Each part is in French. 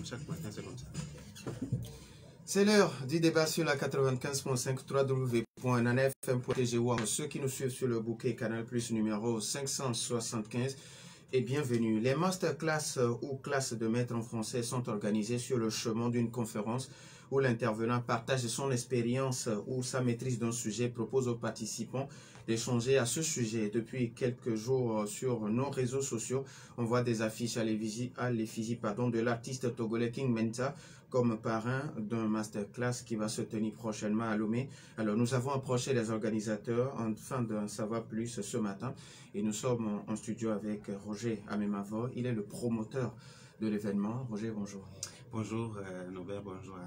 chaque matin, c'est comme ça. C'est l'heure du débat sur la 95.5 www.nanafm.tg ou ceux qui nous suivent sur le bouquet Canal Plus numéro 575 et bienvenue. Les masterclass ou classes de maîtres en français sont organisées sur le chemin d'une conférence où l'intervenant partage son expérience ou sa maîtrise d'un sujet, propose aux participants d'échanger à ce sujet. Depuis quelques jours sur nos réseaux sociaux, on voit des affiches à l'effigie de l'artiste togolais King Menta comme parrain d'un masterclass qui va se tenir prochainement à Lomé. Alors nous avons approché les organisateurs afin d'en savoir plus ce matin et nous sommes en studio avec Roger Amemavo. Il est le promoteur de l'événement. Roger, bonjour. Bonjour Norbert, bonjour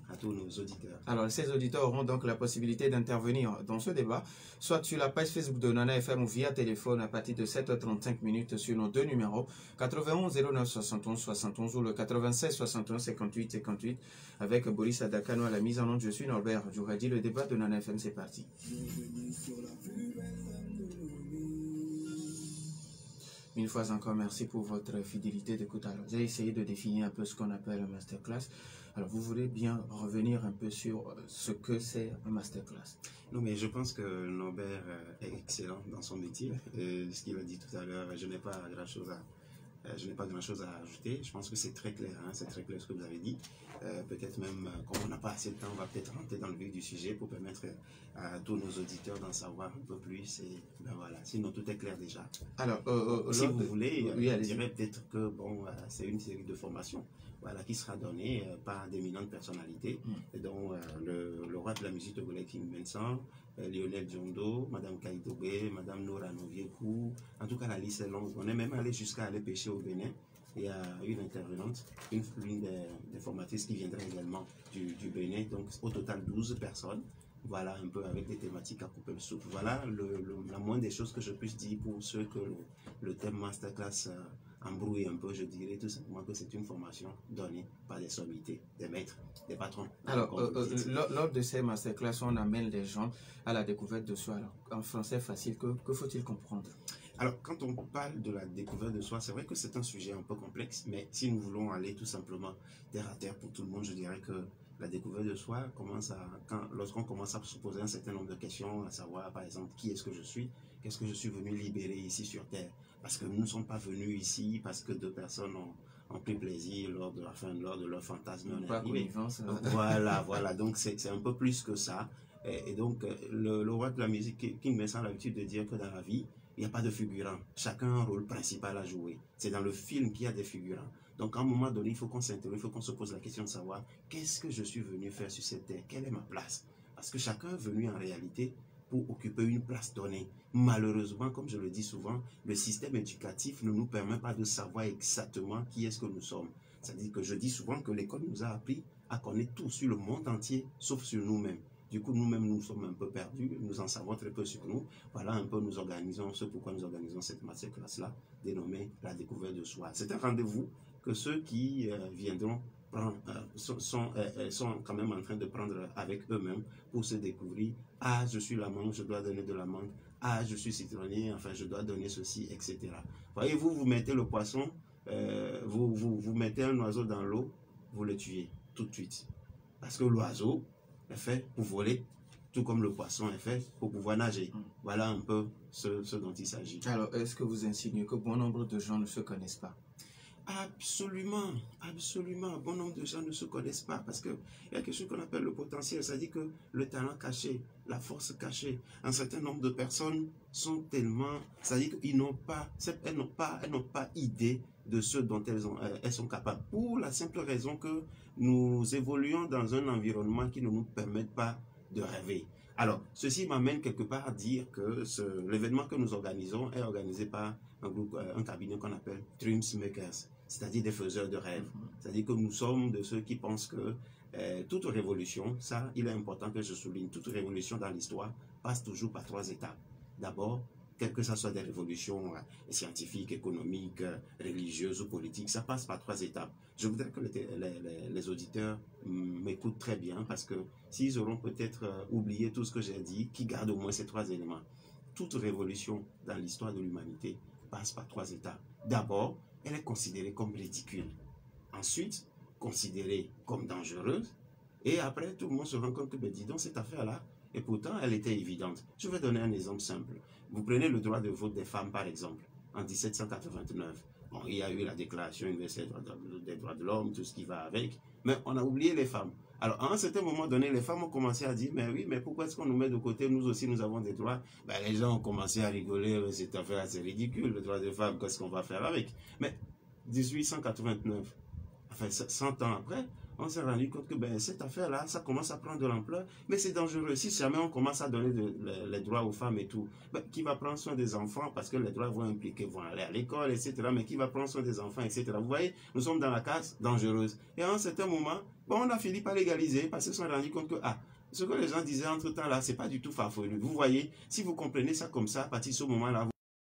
à tous nos auditeurs. Alors ces auditeurs auront donc la possibilité d'intervenir dans ce débat, soit sur la page Facebook de Nana FM ou via téléphone à partir de 7h35 sur nos deux numéros 91 09 71 71 ou le 96 61 58 58 avec Boris Adakano à la mise en onde. Je suis Norbert Djouradi. Le débat de Nana FM, c'est parti. Une fois encore, merci pour votre fidélité d'écoute. Alors, j'ai essayé de définir un peu ce qu'on appelle un masterclass. Alors, vous voulez bien revenir un peu sur ce que c'est un masterclass? Non, mais je pense que Norbert est excellent dans son métier. Ce qu'il a dit tout à l'heure, je n'ai pas grand-chose à ajouter. Je pense que c'est très clair, hein, c'est très clair ce que vous avez dit. Peut-être même, comme on n'a pas assez de temps, on va peut-être rentrer dans le vif du sujet pour permettre à tous nos auditeurs d'en savoir un peu plus. Et ben voilà, sinon tout est clair déjà. Alors, si vous voulez, oui, je dirais peut-être que bon, c'est une série de formations qui sera donnée par d'éminentes personnalités, dont le roi de la musique togolais King Menta, Lionel Diondo, Madame Kaïtobé, Madame Nora Noviekou. En tout cas, la liste est longue. On est même allé jusqu'à aller pêcher au Bénin. Il y a une intervenante, l'une des formatrices qui viendrait également du Bénin. Donc, au total, 12 personnes. Voilà, un peu avec des thématiques à couper le souffle. Voilà la moindre des choses que je puisse dire pour ceux que le thème masterclass embrouille un peu. Je dirais tout simplement que c'est une formation donnée par des sommités, des maîtres, des patrons. Alors, lors de ces masterclass, on amène les gens à la découverte de soi. Alors, en français facile, que faut-il comprendre? Alors, quand on parle de la découverte de soi, c'est vrai que c'est un sujet un peu complexe, mais si nous voulons aller tout simplement terre à terre pour tout le monde, je dirais que la découverte de soi commence lorsqu'on commence à se poser un certain nombre de questions, à savoir, par exemple, qui est-ce que je suis? Qu'est-ce que je suis venu libérer ici sur Terre? Parce que nous ne sommes pas venus ici parce que deux personnes ont pris plaisir lors de leur fantasme. Voilà. Donc, c'est un peu plus que ça. Et donc, le roi de la musique, King Menta a l'habitude de dire que dans la vie, il n'y a pas de figurant. Chacun a un rôle principal à jouer. C'est dans le film qu'il y a des figurants. Donc, à un moment donné, il faut qu'on s'interroge, il faut qu'on se pose la question de savoir qu'est-ce que je suis venu faire sur cette terre? Quelle est ma place? Parce que chacun est venu en réalité pour occuper une place donnée. Malheureusement, comme je le dis souvent, le système éducatif ne nous permet pas de savoir exactement qui est-ce que nous sommes. C'est-à-dire que je dis souvent que l'école nous a appris à connaître tout sur le monde entier, sauf sur nous-mêmes. Du coup, nous-mêmes, nous sommes un peu perdus, nous en savons très peu sur nous. Voilà un peu, nous organisons ce pourquoi nous organisons cette masterclass-là, dénommée la découverte de soi. C'est un rendez-vous que ceux qui viendront prendre, sont quand même en train de prendre avec eux-mêmes pour se découvrir. Ah, je suis la mangue, je dois donner de la mangue. Ah, je suis citronnier, enfin, je dois donner ceci, etc. Voyez-vous, vous mettez le poisson, vous mettez un oiseau dans l'eau, vous le tuez tout de suite. Parce que l'oiseau est fait pour voler, tout comme le poisson est fait pour pouvoir nager. Voilà un peu ce dont il s'agit. Alors, est-ce que vous insinuez que bon nombre de gens ne se connaissent pas? Absolument, absolument. Bon nombre de gens ne se connaissent pas parce qu'il y a quelque chose qu'on appelle le potentiel, c'est-à-dire que le talent caché, la force cachée. Un certain nombre de personnes sont tellement, c'est-à-dire qu'elles n'ont pas idée de ce dont elles sont capables. Pour la simple raison que nous évoluons dans un environnement qui ne nous permet pas de rêver. Alors, ceci m'amène quelque part à dire que l'événement que nous organisons est organisé par un cabinet qu'on appelle Dreams Makers, c'est-à-dire des faiseurs de rêves. C'est-à-dire que nous sommes de ceux qui pensent que toute révolution, ça, il est important que je souligne, toute révolution dans l'histoire passe toujours par 3 étapes. D'abord, quelles que ce soit des révolutions scientifiques, économiques, religieuses ou politiques, ça passe par 3 étapes. Je voudrais que les auditeurs m'écoutent très bien parce que s'ils auront peut-être oublié tout ce que j'ai dit, qu'ils gardent au moins ces 3 éléments. Toute révolution dans l'histoire de l'humanité passe par 3 étapes. D'abord, elle est considérée comme ridicule. ensuite considérée comme dangereuse, et après tout le monde se rend compte que, ben, dis donc, cette affaire-là, et pourtant elle était évidente. Je vais donner un exemple simple. Vous prenez le droit de vote des femmes par exemple, en 1789. Bon, il y a eu la déclaration universelle des droits de l'homme, tout ce qui va avec, mais on a oublié les femmes. Alors, à un certain moment donné, les femmes ont commencé à dire, mais oui, mais pourquoi est-ce qu'on nous met de côté, nous aussi, nous avons des droits? Ben, les gens ont commencé à rigoler, cette affaire, c'est ridicule, le droit des femmes, qu'est-ce qu'on va faire avec? Mais 1889, enfin 100 ans après, on s'est rendu compte que ben, cette affaire-là, ça commence à prendre de l'ampleur, mais c'est dangereux. Si jamais on commence à donner les droits aux femmes et tout, ben, qui va prendre soin des enfants, parce que les droits vont impliquer, vont aller à l'école, etc., mais qui va prendre soin des enfants, etc. Vous voyez, nous sommes dans la case dangereuse. Et à un certain moment, bon, on a fini par légaliser, parce qu'ils se sont rendus compte que, ah, ce que les gens disaient entre-temps là, c'est pas du tout farfelu. Vous voyez, si vous comprenez ça comme ça, à partir de ce moment-là,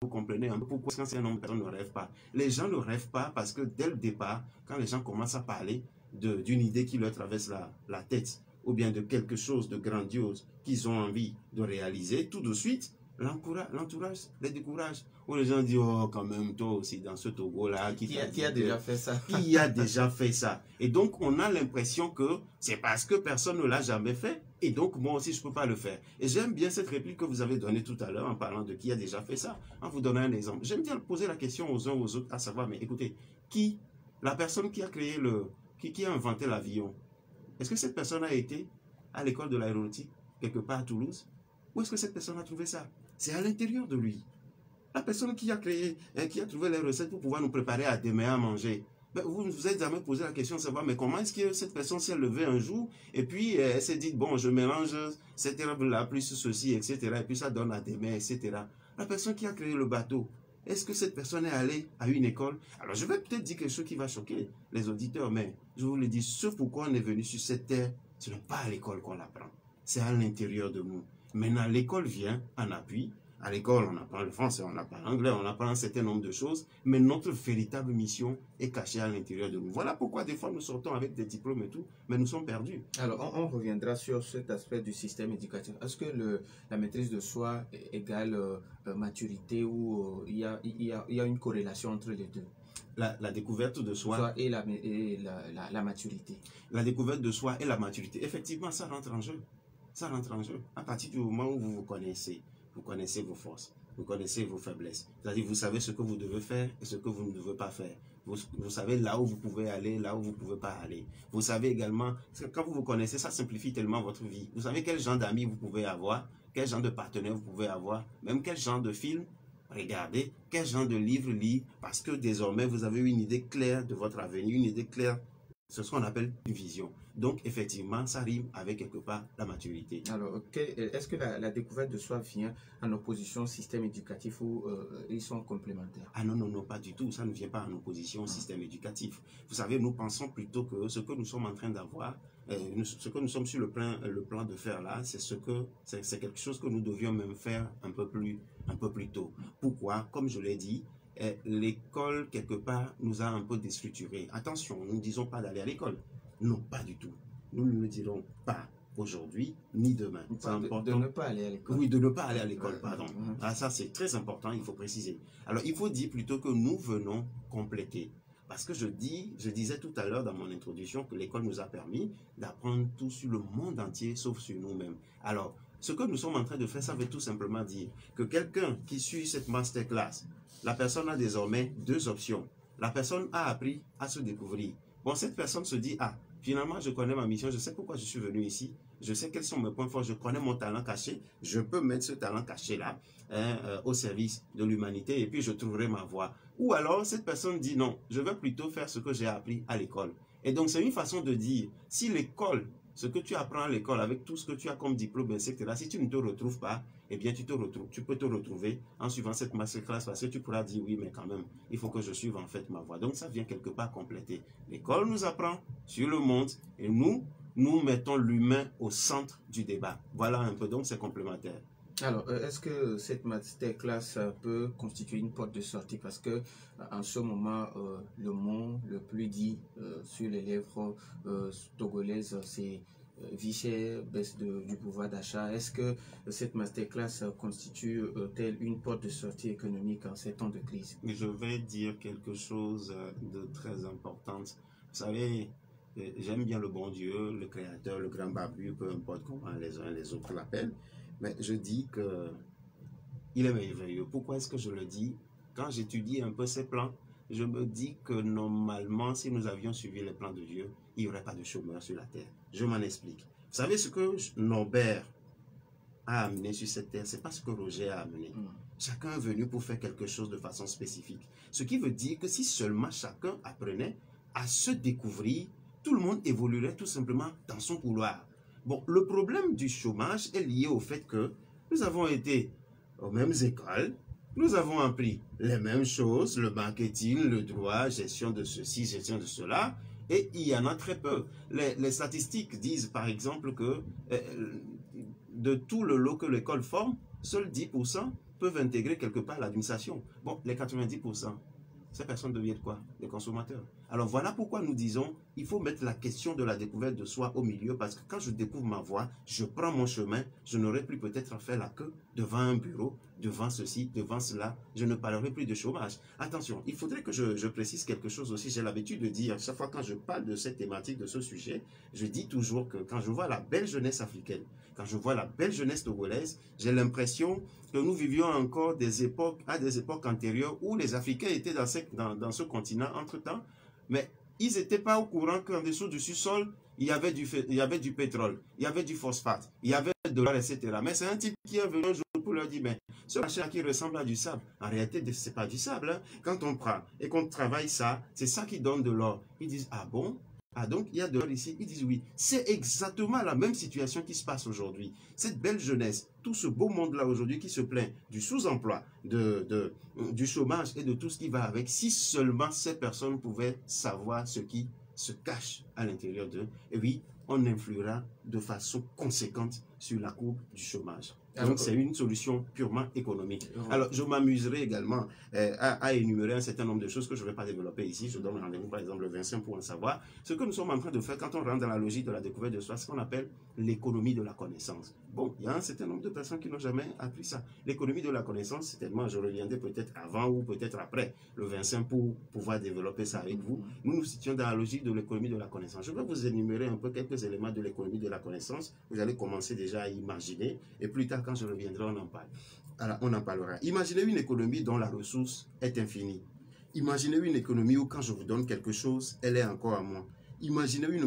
vous comprenez un peu pourquoi quand c'est un nombre de personnes ne rêvent pas. Les gens ne rêvent pas parce que dès le départ, quand les gens commencent à parler d'une idée qui leur traverse la tête, ou bien de quelque chose de grandiose qu'ils ont envie de réaliser, tout de suite, l'entourage les décourage. Où les gens disent, oh, quand même, toi aussi, dans ce Togo-là, qui a déjà fait ça? Qui a déjà fait ça? Et donc, on a l'impression que c'est parce que personne ne l'a jamais fait, et donc, moi aussi, je ne peux pas le faire. Et j'aime bien cette réplique que vous avez donnée tout à l'heure en parlant de qui a déjà fait ça, en vous donnant un exemple. J'aime bien poser la question aux uns aux autres, à savoir, mais écoutez, la personne qui a créé qui a inventé l'avion, est-ce que cette personne a été à l'école de l'aéronautique, quelque part à Toulouse? Où est-ce que cette personne a trouvé ça? C'est à l'intérieur de lui. La personne qui a créé, qui a trouvé les recettes pour pouvoir nous préparer à demain à manger, ben, vous ne vous êtes jamais posé la question de savoir, mais comment est-ce que cette personne s'est levée un jour et puis elle s'est dit, bon, je mélange cette herbe-là plus ceci, etc. Et puis ça donne à demain, etc. La personne qui a créé le bateau, est-ce que cette personne est allée à une école? Alors je vais peut-être dire quelque chose qui va choquer les auditeurs, mais je vous le dis, ce pourquoi on est venu sur cette terre, ce n'est pas à l'école qu'on l'apprend, c'est à l'intérieur de nous. Maintenant, l'école vient en appui. À l'école, on apprend le français, on apprend l'anglais, on apprend un certain nombre de choses, mais notre véritable mission est cachée à l'intérieur de nous. Voilà pourquoi des fois nous sortons avec des diplômes et tout, mais nous sommes perdus. Alors, on reviendra sur cet aspect du système éducatif. Est-ce que la maîtrise de soi égale maturité ou il y a une corrélation entre les deux? La découverte de soi et la maturité. La découverte de soi et la maturité, effectivement, ça rentre en jeu. Ça rentre en jeu. À partir du moment où vous connaissez vos forces, vous connaissez vos faiblesses. C'est-à-dire, vous savez ce que vous devez faire et ce que vous ne devez pas faire. Vous savez là où vous pouvez aller, là où vous ne pouvez pas aller. Vous savez également, quand vous vous connaissez, ça simplifie tellement votre vie. Vous savez quel genre d'amis vous pouvez avoir, quel genre de partenaire vous pouvez avoir, même quel genre de film regarder, quel genre de livre lire, parce que désormais, vous avez une idée claire de votre avenir, une idée claire. C'est ce qu'on appelle une vision. Donc, effectivement, ça rime avec quelque part la maturité. Alors, est-ce que la découverte de soi vient en opposition au système éducatif ou ils sont complémentaires? Ah non, non, non, pas du tout. Ça ne vient pas en opposition au système éducatif. Vous savez, nous pensons plutôt que ce que nous sommes en train d'avoir, ce que nous sommes sur le plan de faire là, c'est quelque chose que nous devions même faire un peu plus tôt. Pourquoi? Comme je l'ai dit, l'école, quelque part, nous a un peu déstructurés. Attention, nous ne disons pas d'aller à l'école. Non, pas du tout. Nous ne le dirons pas aujourd'hui ni demain. C'est important. De ne pas aller à l'école. Oui, de ne pas aller à l'école, pardon. Ah, ça, c'est très important, il faut préciser. Alors, il faut dire plutôt que nous venons compléter. Parce que je disais tout à l'heure dans mon introduction que l'école nous a permis d'apprendre tout sur le monde entier, sauf sur nous-mêmes. Alors, ce que nous sommes en train de faire, ça veut tout simplement dire que quelqu'un qui suit cette masterclass, la personne a désormais deux options. La personne a appris à se découvrir. Bon, cette personne se dit, ah, finalement, je connais ma mission, je sais pourquoi je suis venu ici, je sais quels sont mes points forts, je connais mon talent caché, je peux mettre ce talent caché-là au service de l'humanité et puis je trouverai ma voie. Ou alors, cette personne dit, non, je vais plutôt faire ce que j'ai appris à l'école. Et donc, c'est une façon de dire, si l'école, ce que tu apprends à l'école avec tout ce que tu as comme diplôme, etc., si tu ne te retrouves pas, eh bien, tu peux te retrouver en suivant cette masterclass parce que tu pourras dire, oui, mais quand même, il faut que je suive en fait ma voie. Donc, ça vient quelque part compléter. L'école nous apprend sur le monde et nous mettons l'humain au centre du débat. Voilà un peu, donc c'est complémentaire. Alors, est-ce que cette masterclass peut constituer une porte de sortie? Parce que en ce moment, le mot le plus dit sur les lèvres togolaises, c'est vie chère, baisse du pouvoir d'achat. Est-ce que cette masterclass constitue-t-elle une porte de sortie économique en ces temps de crise? Je vais dire quelque chose de très important. savez, j'aime bien le bon Dieu, le Créateur, le grand barbu, peu importe comment les uns et les autres l'appellent, mais je dis que il est merveilleux. Pourquoi est-ce que je le dis? Quand j'étudie un peu ces plans, je me dis que normalement, si nous avions suivi les plans de Dieu, il n'y aurait pas de chômeurs sur la terre. Je m'en explique. Vous savez ce que Norbert a amené sur cette terre, c'est pas ce que Roger a amené. Chacun est venu pour faire quelque chose de façon spécifique. Ce qui veut dire que si seulement chacun apprenait à se découvrir, tout le monde évoluerait tout simplement dans son couloir. Bon, le problème du chômage est lié au fait que nous avons été aux mêmes écoles, nous avons appris les mêmes choses, le marketing, le droit, gestion de ceci, gestion de cela, et il y en a très peu. Les statistiques disent par exemple que de tout le lot que l'école forme, seuls 10% peuvent intégrer quelque part l'administration. Bon, les 90%, ces personnes deviennent quoi? Des consommateurs. Alors voilà pourquoi nous disons, il faut mettre la question de la découverte de soi au milieu, parce que quand je découvre ma voie, je prends mon chemin, je n'aurai plus peut-être à faire la queue devant un bureau, devant ceci, devant cela, je ne parlerai plus de chômage. Attention, il faudrait que je précise quelque chose aussi. J'ai l'habitude de dire, chaque fois quand je parle de cette thématique, de ce sujet, je dis toujours que quand je vois la belle jeunesse africaine, quand je vois la belle jeunesse togolaise, j'ai l'impression que nous vivions encore à des époques antérieures où les Africains étaient dans ce continent entre-temps, mais ils n'étaient pas au courant qu'en dessous du sous-sol, il y avait du pétrole, il y avait du phosphate, il y avait de l'or, etc. Mais c'est un type qui est venu un jour pour leur dire, mais ce machin qui ressemble à du sable, en réalité, ce n'est pas du sable. Hein. Quand on prend et qu'on travaille ça, c'est ça qui donne de l'or. Ils disent, ah bon? Ah donc, il y a de l'or ici? Ils disent oui. C'est exactement la même situation qui se passe aujourd'hui. Cette belle jeunesse, tout ce beau monde-là aujourd'hui qui se plaint du sous-emploi, du chômage et de tout ce qui va avec, si seulement ces personnes pouvaient savoir ce qui se cache à l'intérieur d'eux, et oui, on influera de façon conséquente sur la courbe du chômage. Donc, c'est une solution purement économique. Alors, je m'amuserai également à énumérer un certain nombre de choses que je ne vais pas développer ici. Je donne rendez-vous, par exemple, le 25 pour en savoir. Ce que nous sommes en train de faire quand on rentre dans la logique de la découverte de soi, c'est ce qu'on appelle l'économie de la connaissance. Bon, il y a un certain nombre de personnes qui n'ont jamais appris ça. L'économie de la connaissance, c'est tellement, je reviendrai peut-être avant ou peut-être après le 25 pour pouvoir développer ça avec vous. Nous nous situons dans la logique de l'économie de la connaissance. Je vais vous énumérer un peu quelques éléments de l'économie de la connaissance. Vous allez commencer déjà à imaginer et plus tard, quand je reviendrai, on en parle. Alors, on en parlera. Imaginez une économie dont la ressource est infinie. Imaginez une économie où quand je vous donne quelque chose, elle est encore à moi. Imaginez une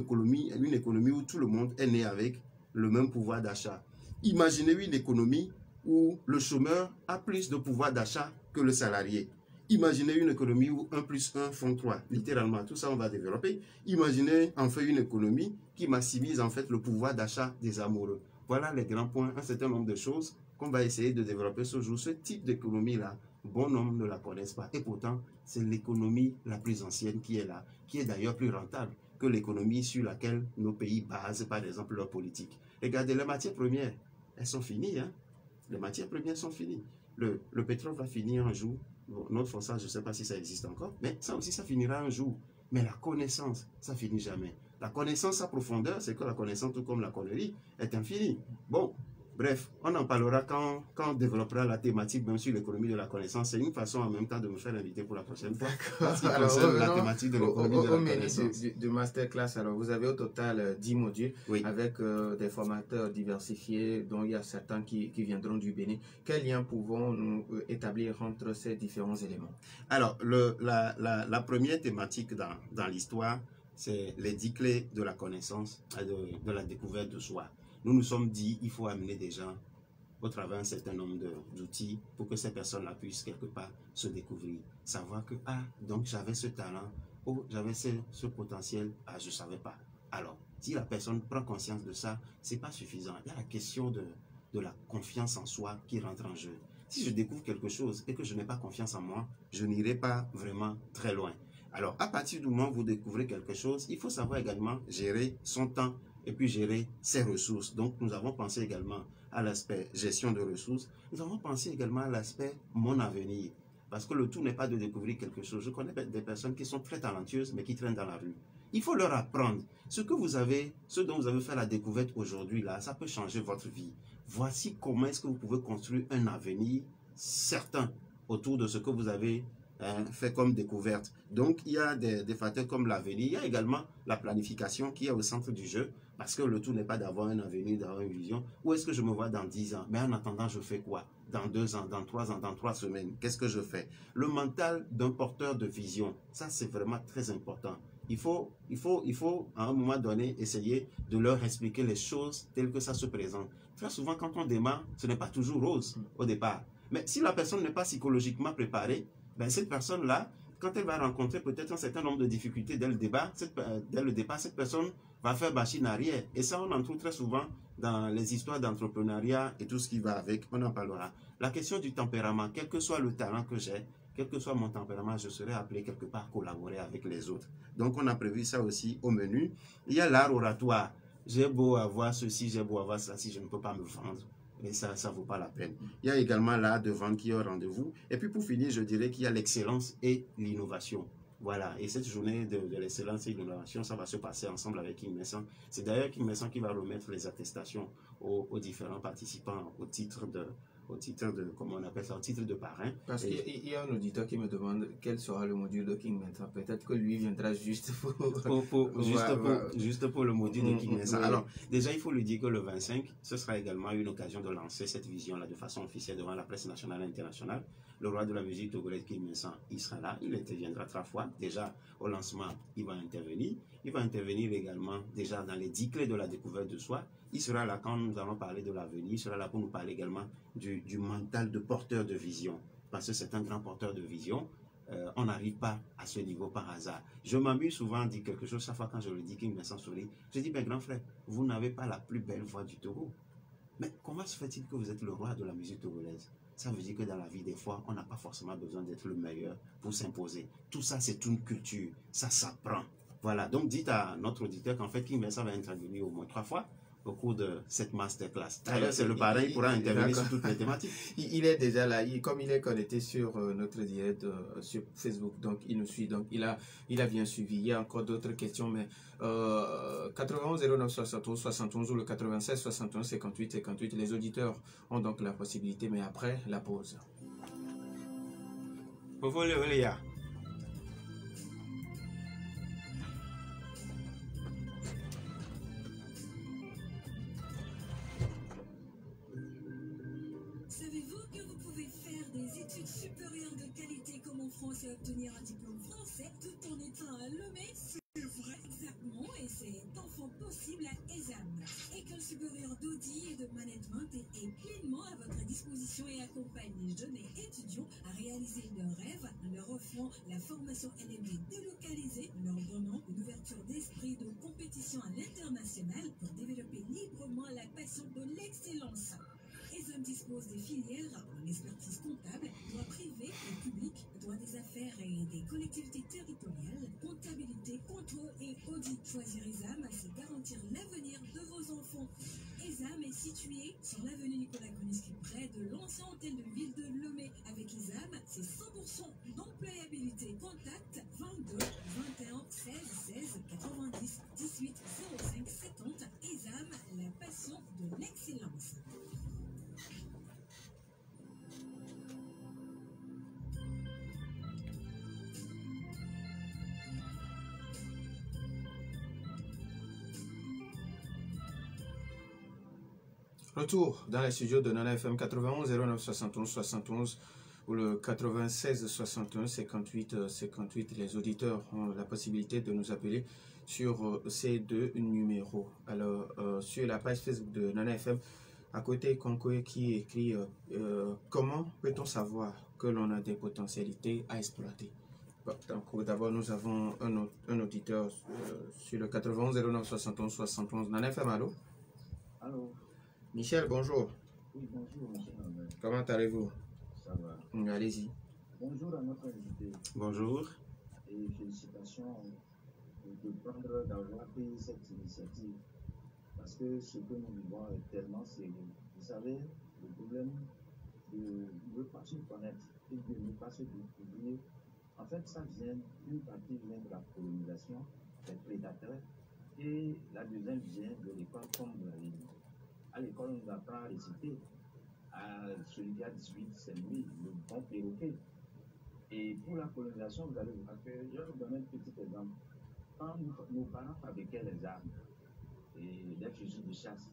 économie où tout le monde est né avec le même pouvoir d'achat. Imaginez une économie où le chômeur a plus de pouvoir d'achat que le salarié. Imaginez une économie où 1 plus 1 font 3. Littéralement, tout ça, on va développer. Imaginez enfin une économie qui maximise en fait le pouvoir d'achat des amoureux. Voilà les grands points, un certain nombre de choses qu'on va essayer de développer ce jour. Ce type d'économie-là, bon nombre ne la connaissent pas. Et pourtant, c'est l'économie la plus ancienne qui est là, qui est d'ailleurs plus rentable que l'économie sur laquelle nos pays basent, par exemple, leur politique. Regardez, les matières premières, elles sont finies. Hein? Les matières premières sont finies. Le pétrole va finir un jour. Bon, notre phosphate, je ne sais pas si ça existe encore, mais ça aussi, ça finira un jour. Mais la connaissance, ça finit jamais. La connaissance à profondeur, c'est que la connaissance, tout comme la connerie, est infinie. Bon, bref, on en parlera quand on développera la thématique, même sur l'économie de la connaissance. C'est une façon en même temps de me faire inviter pour la prochaine fois. Alors, la thématique de l'économie de la connaissance. De masterclass, alors vous avez au total 10 modules avec des formateurs diversifiés, dont il y a certains qui viendront du Bénin. Quel lien pouvons-nous établir entre ces différents éléments? Alors, la première thématique dans l'histoire, c'est les 10 clés de la connaissance, de la découverte de soi. Nous nous sommes dit qu'il faut amener des gens au travers un certain nombre d'outils pour que ces personnes-là puissent quelque part se découvrir. Savoir que, ah, donc j'avais ce talent, oh, j'avais ce potentiel, ah, je ne savais pas. Alors, si la personne prend conscience de ça, ce n'est pas suffisant. Il y a la question de la confiance en soi qui rentre en jeu. Si je découvre quelque chose et que je n'ai pas confiance en moi, je n'irai pas vraiment très loin. Alors, à partir du moment où vous découvrez quelque chose, il faut savoir également gérer son temps et puis gérer ses ressources. Donc, nous avons pensé également à l'aspect gestion de ressources. Nous avons pensé également à l'aspect mon avenir. Parce que le tout n'est pas de découvrir quelque chose. Je connais des personnes qui sont très talentueuses, mais qui traînent dans la rue. Il faut leur apprendre. Ce dont vous avez fait la découverte aujourd'hui, là, ça peut changer votre vie. Voici comment est-ce que vous pouvez construire un avenir certain autour de ce que vous avez fait comme découverte. Donc, il y a des facteurs comme l'avenir. Il y a également la planification qui est au centre du jeu, parce que le tout n'est pas d'avoir un avenir, d'avoir une vision. Où est-ce que je me vois dans 10 ans? Mais en attendant, je fais quoi? Dans 2 ans, dans 3 ans, dans 3 semaines, qu'est-ce que je fais? Le mental d'un porteur de vision, ça c'est vraiment très important. Il faut, à un moment donné, essayer de leur expliquer les choses telles que ça se présente. Très souvent, quand on démarre, ce n'est pas toujours rose au départ. Mais si la personne n'est pas psychologiquement préparée, ben cette personne-là, quand elle va rencontrer peut-être un certain nombre de difficultés dès le départ, cette personne va faire machine arrière. Et ça, on en trouve très souvent dans les histoires d'entrepreneuriat et tout ce qui va avec. On en parlera. La question du tempérament, quel que soit le talent que j'ai, quel que soit mon tempérament, je serai appelé quelque part à collaborer avec les autres. Donc, on a prévu ça aussi au menu. Il y a l'art oratoire. J'ai beau avoir ceci, j'ai beau avoir cela, si je ne peux pas me vendre, et ça ne vaut pas la peine. Il y a également l'art de vente qui est au rendez-vous. Et puis pour finir, je dirais qu'il y a l'excellence et l'innovation. Voilà, et cette journée de l'excellence et de l'innovation, ça va se passer ensemble avec Kim Messan. C'est d'ailleurs Kim Messan qui va remettre les attestations aux différents participants au titre de, comment on appelle ça, au titre de parrain. Parce qu'il y a un auditeur qui me demande quel sera le module de King Mensa. Peut-être que lui viendra juste juste pour le module de King Mensa. Alors, déjà, il faut lui dire que le 25, ce sera également une occasion de lancer cette vision-là de façon officielle devant la presse nationale et internationale. Le roi de la musique togolaise, King Mensa, il sera là. Il interviendra 3 fois. Déjà, au lancement, il va intervenir. Il va intervenir également déjà dans les 10 clés de la découverte de soi. Il sera là quand nous allons parler de l'avenir. Il sera là pour nous parler également du mental de porteur de vision. Parce que c'est un grand porteur de vision. On n'arrive pas à ce niveau par hasard. Je m'amuse souvent à dire quelque chose. Chaque fois quand je le dis, King Vincent sourit. Je dis, ben grand frère, vous n'avez pas la plus belle voix du Togo. Mais comment se fait-il que vous êtes le roi de la musique togolaise? Ça veut dire que dans la vie, des fois, on n'a pas forcément besoin d'être le meilleur pour s'imposer. Tout ça, c'est une culture. Ça s'apprend. Voilà. Donc, dites à notre auditeur qu'en fait, King Vincent va intervenir au moins 3 fois au cours de cette masterclass. D'ailleurs, c'est le parrain, il pourra intervenir sur toutes les thématiques. Il est déjà là, comme il est connecté sur notre direct sur Facebook, donc il nous suit, donc il a bien suivi. Il y a encore d'autres questions, mais 91 09 71 71 ou le 96 61 58 58, les auditeurs ont donc la possibilité, mais après la pause. France et obtenir un diplôme français tout en étant à Lomé, c'est vrai exactement, et c'est enfin possible à ESAM. École supérieure d'Audi et de management est pleinement à votre disposition et accompagne les jeunes et étudiants à réaliser leurs rêves en leur offrant la formation LMD délocalisée, en leur donnant une ouverture d'esprit de compétition à l'international pour développer librement la passion de l'excellence. ESAM dispose des filières en expertise comptable, droit privé et public, droit des affaires et des collectivités territoriales, comptabilité, contrôle et audit. Choisir ESAM, c'est garantir l'avenir de vos enfants. ESAM est situé sur l'avenue Nicolas Koniski, près de l'ancien hôtel de ville de Lomé. Avec ESAM, c'est 100% d'employabilité. Contact 22 21 16 16 90 18 05 70. ESAM, la passion de l'excellence. Retour dans les studios de Nana FM 91 09 71 71 ou le 96 61 58 58. Les auditeurs ont la possibilité de nous appeler sur ces 2 numéros. Alors, sur la page Facebook de Nana FM, à côté, Konkoe qui écrit comment peut-on savoir que l'on a des potentialités à exploiter? Donc, d'abord, nous avons un auditeur sur le 91 09 71 71. Nana FM, allô? Allô? Michel, bonjour. Oui, bonjour, monsieur Lambert. Comment allez-vous? Ça va. Allez-y. Bonjour à notre invité. Bonjour. Et félicitations d'avoir pris cette initiative. Parce que ce que nous vivons est tellement sérieux. Vous savez, le problème de ne pas se connaître et de ne pas se découvrir, en fait, ça vient, une partie vient de la colonisation, des prédateurs, et la deuxième vient de l'école, comme vous l'avez dit. À l'école, on nous apprend à réciter. À celui qui a 18, c'est lui, le bon perroquet. Et pour la colonisation, vous allez voir que, je vais vous donner un petit exemple. Quand nos parents fabriquaient les armes et les fusils de chasse,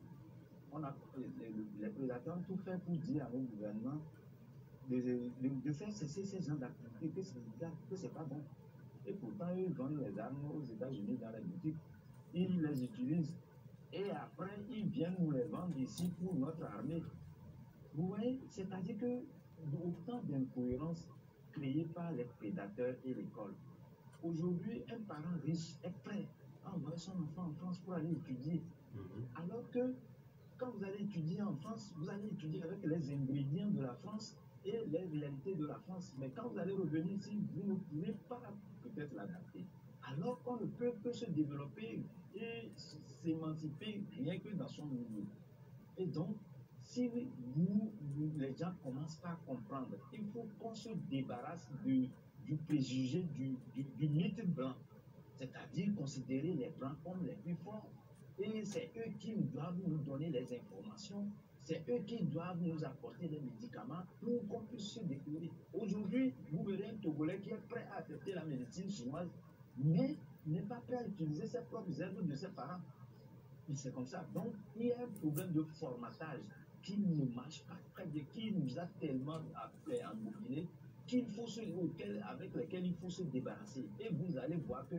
les prédateurs ont tout fait pour dire à nos gouvernements de faire cesser ces gens d'activité, que c'est pas bon. Et pourtant, ils vendent les armes aux États-Unis dans les boutiques. Ils les utilisent. Et après, ils viennent nous les vendre ici pour notre armée. Vous voyez, c'est-à-dire que autant d'incohérences créées par les prédateurs et l'école. Aujourd'hui, un parent riche est prêt à envoyer son enfant en France pour aller étudier. Alors que quand vous allez étudier en France, vous allez étudier avec les ingrédients de la France et les réalités de la France. Mais quand vous allez revenir ici, vous ne pouvez pas peut-être l'adapter. Alors qu'on ne peut que se développer et s'émanciper rien que dans son milieu. Et donc, si les gens commencent pas à comprendre, il faut qu'on se débarrasse du préjugé, du mythe blanc. C'est-à-dire considérer les blancs comme les plus forts. Et c'est eux qui doivent nous donner les informations, c'est eux qui doivent nous apporter les médicaments pour qu'on puisse se découvrir. Aujourd'hui, vous verrez un Togolais qui est prêt à accepter la médecine chinoise, mais n'est pas prêt à utiliser ses propres herbes de ses parents. Et c'est comme ça. Donc, il y a un problème de formatage qui ne marche pas très bien, qui nous a tellement embobinés avec lesquels il faut se débarrasser. Et vous allez voir que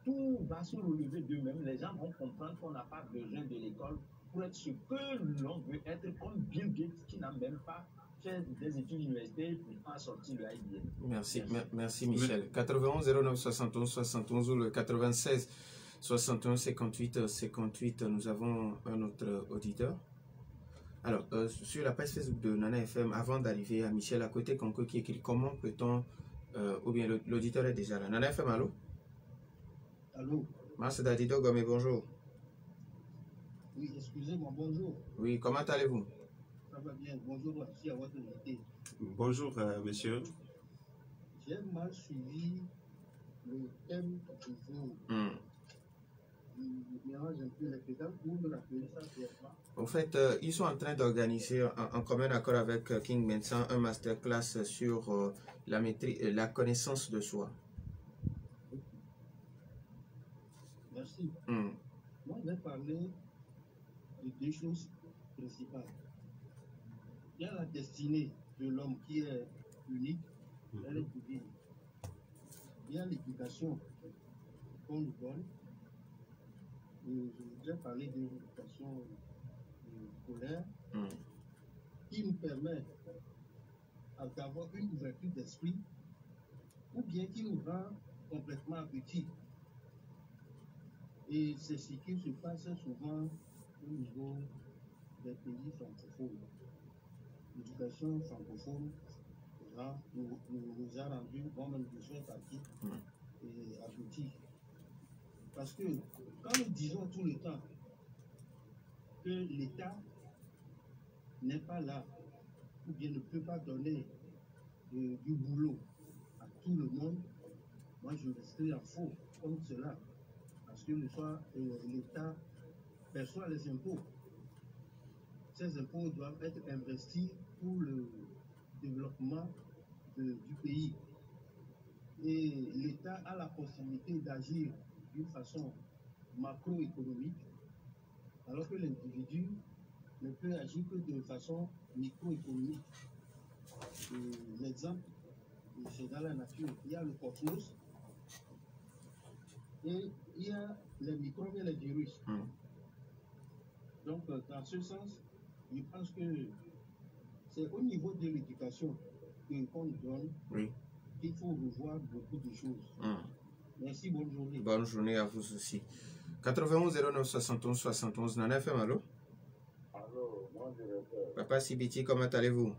tout va se relever d'eux-mêmes. Les gens vont comprendre qu'on n'a pas besoin de l'école pour être ce que l'on veut être, comme Bill Gates qui n'a même pas fait des études universitaires pour sortir le IBM. Merci Michel. 91 09 71 71 ou le 96 61 58 58, nous avons un autre auditeur. Alors, sur la page Facebook de Nana FM, avant d'arriver à Michel à côté, qui écrit comment peut-on, ou bien l'auditeur est déjà là. Nana FM, allô? Allô? Marc Dadido Gomé, bonjour. Oui, excusez-moi, bonjour. Oui, comment allez-vous? Ça va bien, bonjour, merci à votre invité. Bonjour, monsieur. J'ai mal suivi le thème du jour. Je mélange un peu les pédales pour me rappeler ça clairement. En fait, ils sont en train d'organiser en commun accord avec King Mensan un masterclass sur la connaissance de soi. Merci. Moi, je vais parler de deux choses principales. Il y a la destinée de l'homme qui est unique, elle est divine. Il y a l'éducation qu'on nous donne. Et je voudrais parler de l'éducation scolaire qui nous permet d'avoir une ouverture d'esprit ou bien qui nous rend complètement petits. Et c'est ce qui se passe souvent au niveau des pays francophones. L'éducation francophone nous a rendu, moi-même je suis parti, abouti. Parce que quand nous disons tout le temps que l'État n'est pas là, ou bien ne peut pas donner du boulot à tout le monde, moi je resterai en faux comme cela. Parce que l'État perçoit les impôts. Ces impôts doivent être investis pour le développement du pays. Et l'État a la possibilité d'agir d'une façon macroéconomique, alors que l'individu ne peut agir que de façon microéconomique. L'exemple, c'est dans la nature. Il y a le cosmos et il y a les microbes et les virus. Donc, dans ce sens, je pense que c'est au niveau de l'éducation qu'on nous donne qu'il faut revoir beaucoup de choses. Merci, bonne journée. Bonne journée à vous aussi. 91 09 71 71, Nana FM, allô? Allô, moi je Papa Sibiti, comment allez-vous?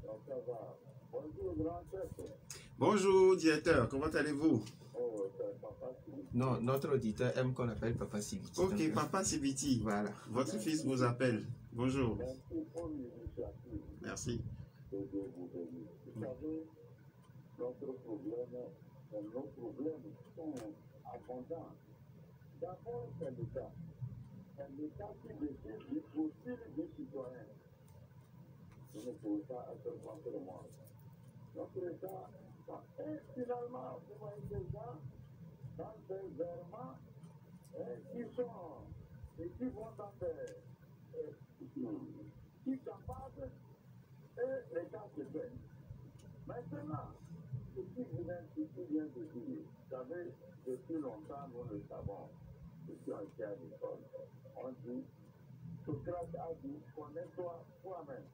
Ça va. Bonjour, grand chef. Bonjour, directeur, comment allez-vous? Oh, c'est Papa Sibiti. Non, notre auditeur aime qu'on appelle Papa Sibiti. Ok, donc, Papa Sibiti. Voilà. Votre fils vous appelle. Bonjour. Merci pour l'initiative. Merci. Que Dieu vous bénisse. Vous savez, notre problème, nos problèmes sont abondants. D'abord, c'est l'État. C'est l'État qui décide du profil du citoyen. Je ne peux pas être contre moi. Notre État pas. Et finalement, vous voyez des gens dans des errements qui vont dans des qui capables et les gens se plaignent. Maintenant, ce qui vient de dire, vous savez, depuis longtemps, nous le savons, ceux qui ont été à l'école, on dit, Socrate a dit, connais-toi toi-même.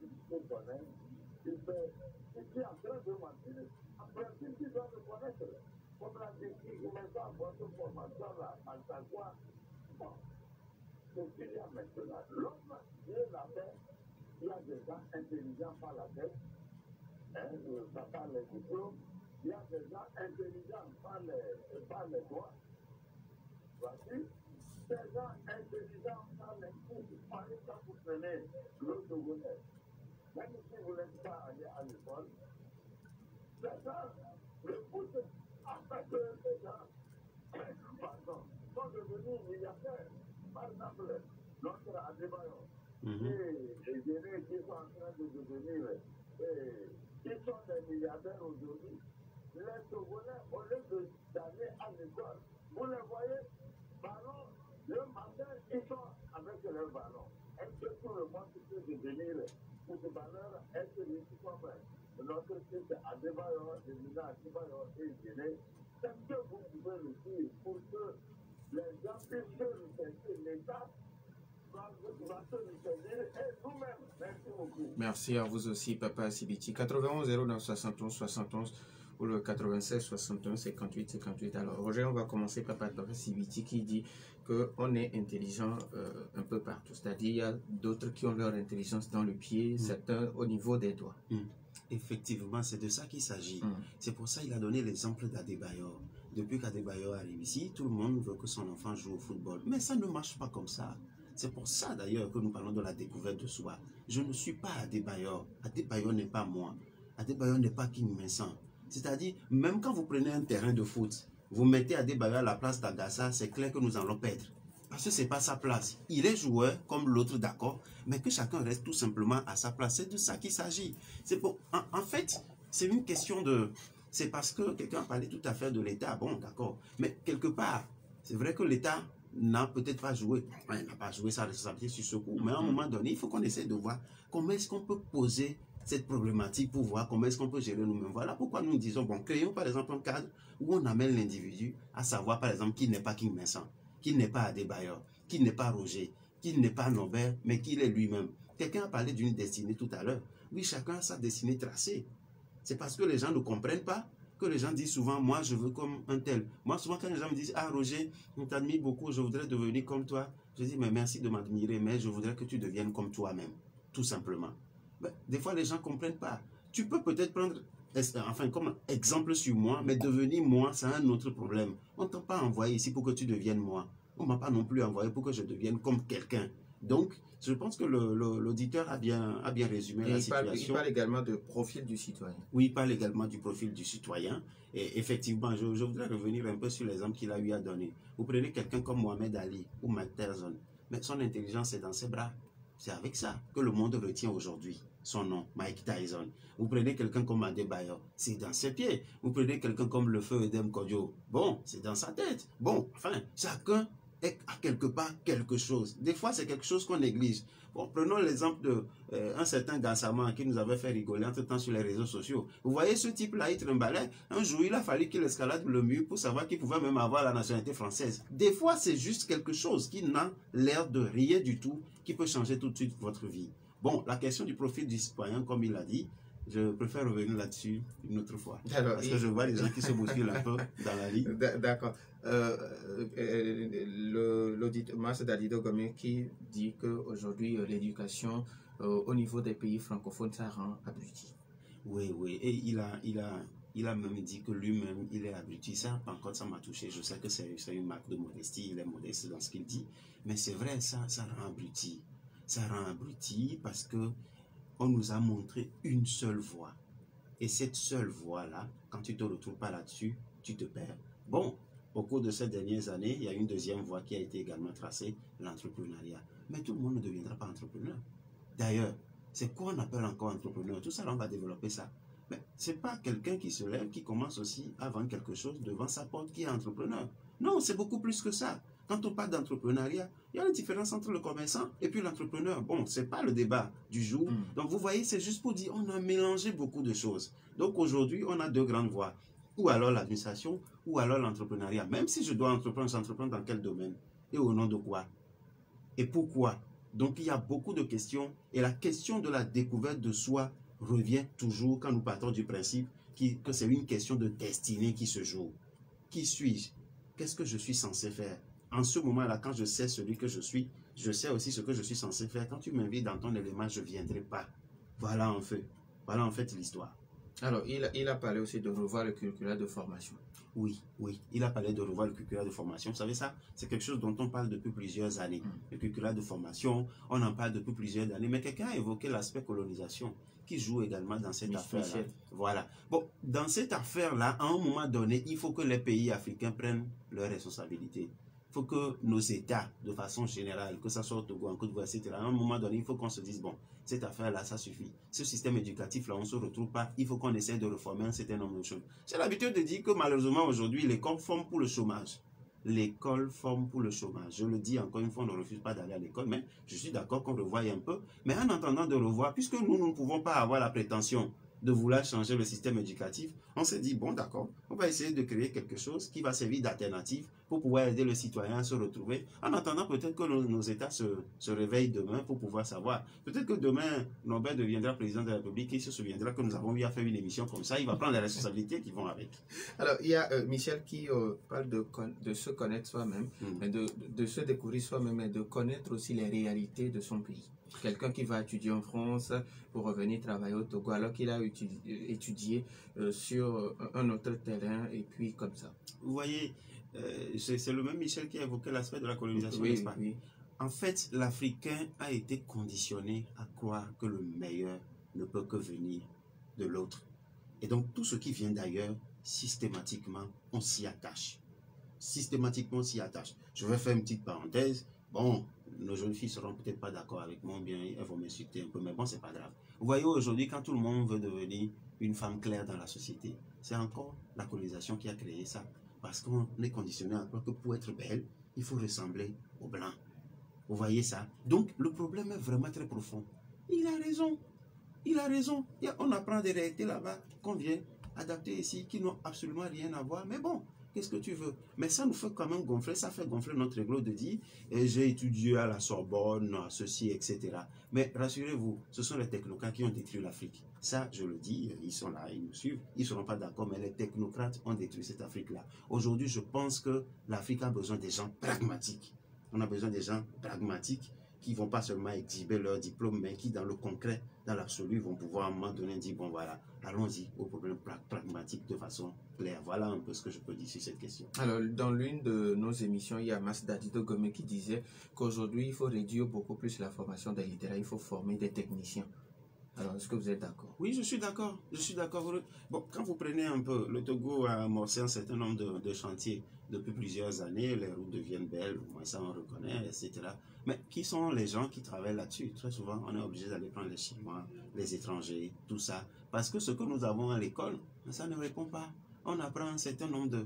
Il te connaît, il est en train de mentir, en principe, tu dois le connaître. Comme l'a dit, il met ça en votre formation là, à savoir, bon, ce qu'il y a maintenant, l'homme, Dieu l'a fait, il y a des gens intelligents par la tête, ça parle les diplômes, il y a des gens intelligents par les doigts, voici, ces gens intelligents par les coups, par exemple, quand vous prenez le secondaire, même si vous n'êtes pas allé à l'école, ces gens, le poussent, en fait, ces gens, pardon, sont devenus milliardaires. Par exemple, notre Adebayo, et les généraux qui sont en train de devenir, qui sont des milliardaires aujourd'hui, les Togolais, au lieu d'aller à l'école, vous les voyez, ballon, le matin, ils sont avec leur ballon. Est-ce que tout le monde peut devenir pour ce ballon, est-ce que les citoyens, notre fils Adebayo, le ministre Adebayo et Géné, est-ce que vous pouvez le dire pour que les gens puissent se respecter l'État? Merci à vous aussi, Papa Sibiti. 91 09 71 71 ou le 96 61 58 58. Alors, Roger, on va commencer par Papa Sibiti qui dit qu'on est intelligent un peu partout. C'est-à-dire, il y a d'autres qui ont leur intelligence dans le pied, certains au niveau des doigts. Effectivement, c'est de ça qu'il s'agit. C'est pour ça qu'il a donné l'exemple d'Adebayor. Depuis qu'Adebayor arrive ici, tout le monde veut que son enfant joue au football. Mais ça ne marche pas comme ça. C'est pour ça d'ailleurs que nous parlons de la découverte de soi. Je ne suis pas Adebayor. Adebayor n'est pas moi. Adebayor n'est pas King Vincent. C'est-à-dire, même quand vous prenez un terrain de foot, vous mettez Adebayor à la place d'Agassa, c'est clair que nous allons perdre. Parce que ce n'est pas sa place. Il est joueur comme l'autre, d'accord, mais que chacun reste tout simplement à sa place. C'est de ça qu'il s'agit. En fait, c'est une question de... C'est parce que quelqu'un a parlé tout à fait de l'État. Bon, d'accord. Mais quelque part, c'est vrai que l'État n'a peut-être pas joué. Il n'a pas joué sa responsabilité sur ce coup. Mais à un moment donné, il faut qu'on essaie de voir comment est-ce qu'on peut poser cette problématique pour voir comment est-ce qu'on peut gérer nous-mêmes. Voilà pourquoi nous disons, bon, créons par exemple un cadre où on amène l'individu à savoir par exemple qu'il n'est pas King Vincent, qu'il n'est pas Adebayor, qu'il n'est pas Roger, qu'il n'est pas Norbert, mais qu'il est lui-même. Quelqu'un a parlé d'une destinée tout à l'heure. Oui, chacun a sa destinée tracée. C'est parce que les gens ne comprennent pas que les gens disent souvent, moi je veux comme un tel. Moi souvent quand les gens me disent, ah Roger, on t'admire beaucoup, je voudrais devenir comme toi. Je dis, mais merci de m'admirer, mais je voudrais que tu deviennes comme toi-même, tout simplement. Ben, des fois les gens ne comprennent pas. Tu peux peut-être prendre, enfin comme exemple sur moi, mais devenir moi, c'est un autre problème. On ne t'a pas envoyé ici pour que tu deviennes moi. On ne m'a pas non plus envoyé pour que je devienne comme quelqu'un. Donc, je pense que l'auditeur a bien résumé la situation. Il parle également du profil du citoyen. Oui, il parle également du profil du citoyen. Et effectivement, je voudrais revenir un peu sur l'exemple qu'il a eu à donner. Vous prenez quelqu'un comme Mohamed Ali ou Mike Tyson, mais son intelligence est dans ses bras. C'est avec ça que le monde retient aujourd'hui son nom, Mike Tyson. Vous prenez quelqu'un comme Adebayor, c'est dans ses pieds. Vous prenez quelqu'un comme le feu Edem Kodjo, bon, c'est dans sa tête. Bon, enfin, chacun est à quelque part quelque chose. Des fois, c'est quelque chose qu'on néglige. Bon, prenons l'exemple d'un certain Gassama qui nous avait fait rigoler entre-temps sur les réseaux sociaux. Vous voyez ce type-là, il trimballait. Un jour, il a fallu qu'il escalade le mur pour savoir qu'il pouvait même avoir la nationalité française. Des fois, c'est juste quelque chose qui n'a l'air de rien du tout, qui peut changer tout de suite votre vie. Bon, la question du profil du citoyen, comme il l'a dit, je préfère revenir là-dessus une autre fois. Parce que je vois les gens qui se bousculent un peu dans la ligne. D'accord. L'auditeur Mas Dalido Gomé qui dit qu'aujourd'hui, l'éducation au niveau des pays francophones, ça rend abruti. Oui, oui. Et il a même dit que lui-même, il est abruti. Ça, encore, ça m'a touché. Je sais que c'est une marque de modestie. Il est modeste dans ce qu'il dit. Mais c'est vrai, ça rend abruti. Ça rend abruti parce que on nous a montré une seule voie. Et cette seule voie-là, quand tu ne te retrouves pas là-dessus, tu te perds. Bon, au cours de ces dernières années, il y a une deuxième voie qui a été également tracée, l'entrepreneuriat. Mais tout le monde ne deviendra pas entrepreneur. D'ailleurs, c'est quoi on appelle encore entrepreneur? Tout ça, là, on va développer ça. Mais ce n'est pas quelqu'un qui se lève, qui commence aussi à vendre quelque chose devant sa porte, qui est entrepreneur. Non, c'est beaucoup plus que ça. Quand on parle d'entrepreneuriat, il y a une différence entre le commerçant et puis l'entrepreneur. Bon, ce n'est pas le débat du jour. Donc, vous voyez, c'est juste pour dire, on a mélangé beaucoup de choses. Donc, aujourd'hui, on a deux grandes voies. Ou alors l'administration, ou alors l'entrepreneuriat. Même si je dois entreprendre, j'entreprends dans quel domaine? Et au nom de quoi? Et pourquoi? Donc, il y a beaucoup de questions. Et la question de la découverte de soi revient toujours quand nous partons du principe que c'est une question de destinée qui se joue. Qui suis-je? Qu'est-ce que je suis censé faire? En ce moment-là, quand je sais celui que je suis, je sais aussi ce que je suis censé faire. Quand tu m'invites dans ton élément, je ne viendrai pas. Voilà en fait l'histoire. Alors, il a parlé aussi de revoir le curriculum de formation. Oui, il a parlé de revoir le curriculum de formation. Vous savez ça, c'est quelque chose dont on parle depuis plusieurs années. Le curriculum de formation, on en parle depuis plusieurs années. Mais quelqu'un a évoqué l'aspect colonisation qui joue également dans cette affaire-là. Voilà. Bon, dans cette affaire-là, à un moment donné, il faut que les pays africains prennent leurs responsabilités. Il faut que nos États, de façon générale, que ce soit au Togo, en Côte d'Ivoire, etc., à un moment donné, il faut qu'on se dise, bon, cette affaire-là, ça suffit. Ce système éducatif-là, on ne se retrouve pas. Il faut qu'on essaie de reformer un certain nombre de choses. J'ai l'habitude de dire que malheureusement, aujourd'hui, l'école forme pour le chômage. L'école forme pour le chômage. Je le dis encore une fois, on ne refuse pas d'aller à l'école, mais je suis d'accord qu'on revoie un peu. Mais en entendant de revoir, puisque nous ne pouvons pas avoir la prétention de vouloir changer le système éducatif, on s'est dit, bon d'accord, on va essayer de créer quelque chose qui va servir d'alternative pour pouvoir aider le citoyen à se retrouver. En attendant, peut-être que nos États se réveillent demain pour pouvoir savoir. Peut-être que demain, Norbert deviendra président de la République et il se souviendra que nous avons eu à faire une émission comme ça. Il va prendre les responsabilités qui vont avec. Alors, il y a Michel qui parle de se connaître soi-même, de se découvrir soi-même et de connaître aussi les réalités de son pays. Quelqu'un qui va étudier en France pour revenir travailler au Togo alors qu'il a étudié sur un autre terrain et puis comme ça. Vous voyez, c'est le même Michel qui a évoqué l'aspect de la colonisation, n'est-ce pas? Oui. En fait, l'Africain a été conditionné à croire que le meilleur ne peut que venir de l'autre. Et donc, tout ce qui vient d'ailleurs, systématiquement, on s'y attache. Systématiquement, on s'y attache. Je vais faire une petite parenthèse. Bon, nos jeunes filles seront peut-être pas d'accord avec moi, bien elles vont m'insulter un peu, mais bon, c'est pas grave. Vous voyez, aujourd'hui, quand tout le monde veut devenir une femme claire dans la société, c'est encore la colonisation qui a créé ça. Parce qu'on est conditionné à croire que pour être belle, il faut ressembler aux blancs. Vous voyez ça? Donc, le problème est vraiment très profond. Il a raison. Il a raison. On apprend des réalités là-bas qu'on vient adapter ici, qui n'ont absolument rien à voir. Mais bon, qu'est-ce que tu veux? Mais ça nous fait quand même gonfler, ça fait gonfler notre ego de dire j'ai étudié à la Sorbonne, ceci, etc. Mais rassurez-vous, ce sont les technocrates qui ont détruit l'Afrique. Ça, je le dis, ils sont là, ils nous suivent, ils ne seront pas d'accord, mais les technocrates ont détruit cette Afrique-là. Aujourd'hui, je pense que l'Afrique a besoin des gens pragmatiques. On a besoin des gens pragmatiques qui ne vont pas seulement exhiber leur diplôme, mais qui, dans le concret, dans l'absolu, vont pouvoir à un moment donné dire, bon voilà, allons-y au problème pragmatique de façon claire. Voilà un peu ce que je peux dire sur cette question. Alors, dans l'une de nos émissions, il y a Masdadi Dogome qui disait qu'aujourd'hui, il faut réduire beaucoup plus la formation des littéraires, il faut former des techniciens. Alors, est-ce que vous êtes d'accord? Oui, je suis d'accord. Je suis d'accord. Bon, quand vous prenez un peu, le Togo a amorcé un certain nombre de chantiers depuis plusieurs années. Les routes deviennent belles, moi ça on reconnaît, etc. Mais qui sont les gens qui travaillent là-dessus? Très souvent, on est obligé d'aller prendre les Chinois, les étrangers, tout ça. Parce que ce que nous avons à l'école, ça ne répond pas. On apprend un certain nombre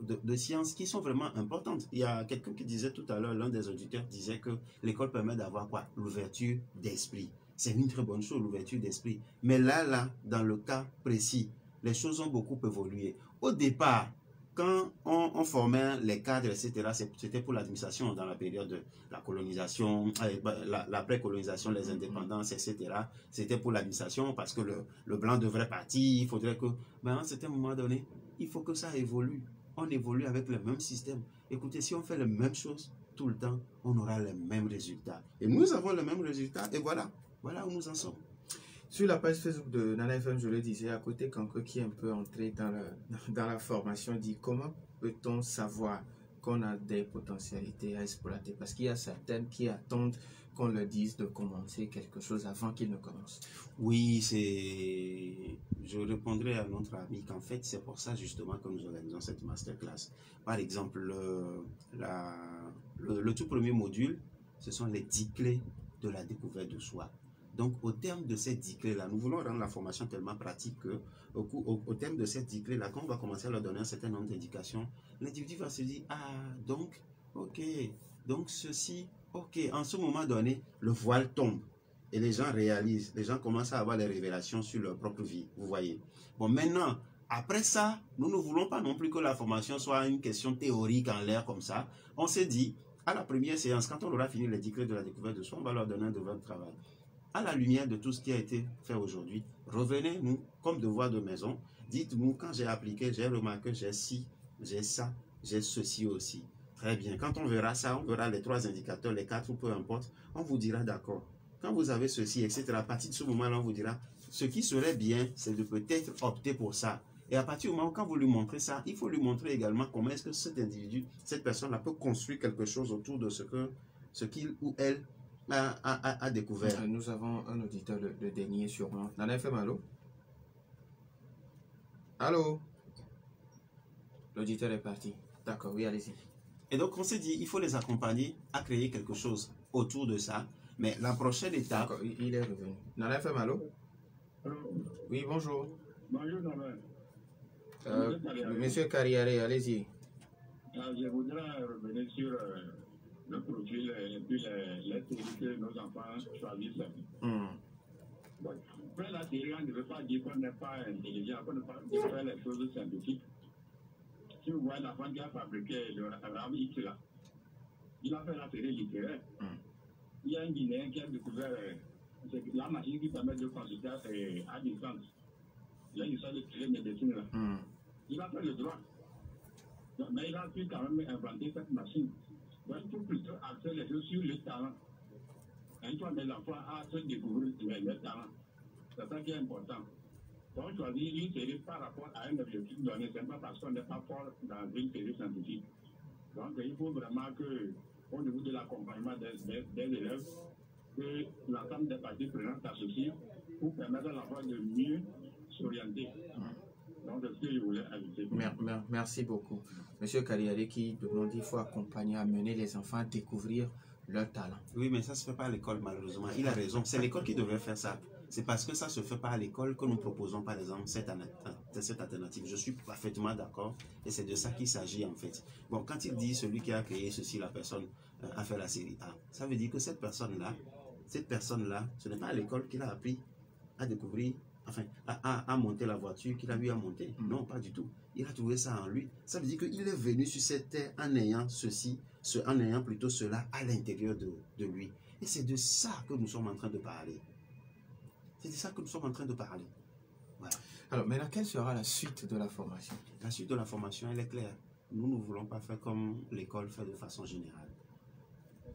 de sciences qui sont vraiment importantes. Il y a quelqu'un qui disait tout à l'heure, l'un des auditeurs disait que l'école permet d'avoir quoi? L'ouverture d'esprit. C'est une très bonne chose, l'ouverture d'esprit. Mais là, dans le cas précis, les choses ont beaucoup évolué. Au départ, quand on formait les cadres, etc., c'était pour l'administration dans la période de la colonisation, l'après-colonisation, les indépendances, etc. C'était pour l'administration parce que le blanc devrait partir, il faudrait que... Mais à un certain moment donné, il faut que ça évolue. On évolue avec le même système. Écoutez, si on fait les mêmes choses tout le temps, on aura les mêmes résultats. Et nous avons les mêmes résultats, et voilà. Voilà où nous en sommes. Sur la page Facebook de Nana FM, je le disais, à côté, Kanko qui est un peu entré dans la formation, dit comment peut-on savoir qu'on a des potentialités à exploiter? Parce qu'il y a certaines qui attendent qu'on leur dise de commencer quelque chose avant qu'ils ne commencent. Oui, je répondrai à notre ami qu'en fait, c'est pour ça justement que nous organisons cette masterclass. Par exemple, le tout premier module, ce sont les 10 clés de la découverte de soi. Donc, au terme de ces 10 clés-là, nous voulons rendre la formation tellement pratique que, au terme de ces 10 clés-là, quand on va commencer à leur donner un certain nombre d'indications, l'individu va se dire, ah, donc, ok, donc ceci, ok. En ce moment donné, le voile tombe. Et les gens réalisent, les gens commencent à avoir des révélations sur leur propre vie, vous voyez. Bon, maintenant, après ça, nous ne voulons pas non plus que la formation soit une question théorique en l'air comme ça. On s'est dit, à la première séance, quand on aura fini les 10 clés de la découverte de soi, on va leur donner un devoir de travail. À la lumière de tout ce qui a été fait aujourd'hui, revenez-nous comme devoir de maison. Dites-nous, quand j'ai appliqué, j'ai remarqué, j'ai ci, j'ai ça, j'ai ceci aussi. Très bien. Quand on verra ça, on verra les 3 indicateurs, les 4 ou peu importe, on vous dira d'accord. Quand vous avez ceci, etc., à partir de ce moment-là, on vous dira, ce qui serait bien, c'est de peut-être opter pour ça. Et à partir du moment où, quand vous lui montrez ça, il faut lui montrer également comment est-ce que cet individu, cette personne-là peut construire quelque chose autour de ce qu'il ou elle a découvert. Nous avons un auditeur, le dernier sûrement. Nana FM, allô? Allô? L'auditeur est parti. D'accord, oui, allez-y. Et donc, on s'est dit, il faut les accompagner à créer quelque chose autour de ça. Mais la prochaine étape... D'accord, il est revenu. Nana FM, allô? Oui, bonjour. Bonjour, Nana. Monsieur Carriere, allez-y. Je voudrais revenir sur le profil et puis les séries que nos enfants choisissent. Bon, après la série, on ne veut pas dire qu'on n'est pas intelligent, qu'on ne peut pas faire les choses scientifiques. Si vous voyez l'enfant qui a fabriqué le RAM X là, il a fait la série littéraire. Il y a un Guinéen qui a découvert la machine qui permet de consulter à distance. Il y a une histoire de télémédecine là. Il a fait le droit. Mais il a pu quand même inventer cette machine. Donc il faut plutôt axer les choses sur le talent. Une fois les enfants à se découvrir le talent. C'est ça qui est important. Donc on choisit une série par rapport à un objectif donné. Ce n'est pas parce qu'on n'est pas fort dans une série scientifique. Donc il faut vraiment que, au niveau de l'accompagnement des élèves, que l'ensemble des parties prenantes s'associent pour permettre à l'enfant de mieux s'orienter. Donc, c'est ce que je voulais ajouter. Merci beaucoup. Monsieur Carriere qui demande qu'il faut accompagner, amener les enfants à découvrir leur talent. Oui, mais ça ne se fait pas à l'école, malheureusement. Il a raison. C'est l'école qui devrait faire ça. C'est parce que ça ne se fait pas à l'école que nous proposons, par exemple, cette alternative. Je suis parfaitement d'accord et c'est de ça qu'il s'agit, en fait. Bon, quand il dit celui qui a créé ceci, la personne a fait la série A, ça veut dire que cette personne-là, ce n'est pas à l'école qu'il a appris à découvrir, enfin, à monter la voiture qu'il a eu à monter. Non, pas du tout. Il a trouvé ça en lui. Ça veut dire qu'il est venu sur cette terre en ayant ceci, en ayant plutôt cela à l'intérieur de lui. Et c'est de ça que nous sommes en train de parler. C'est de ça que nous sommes en train de parler. Voilà. Alors, maintenant, quelle sera la suite de la formation? La suite de la formation, elle est claire. Nous ne voulons pas faire comme l'école fait de façon générale.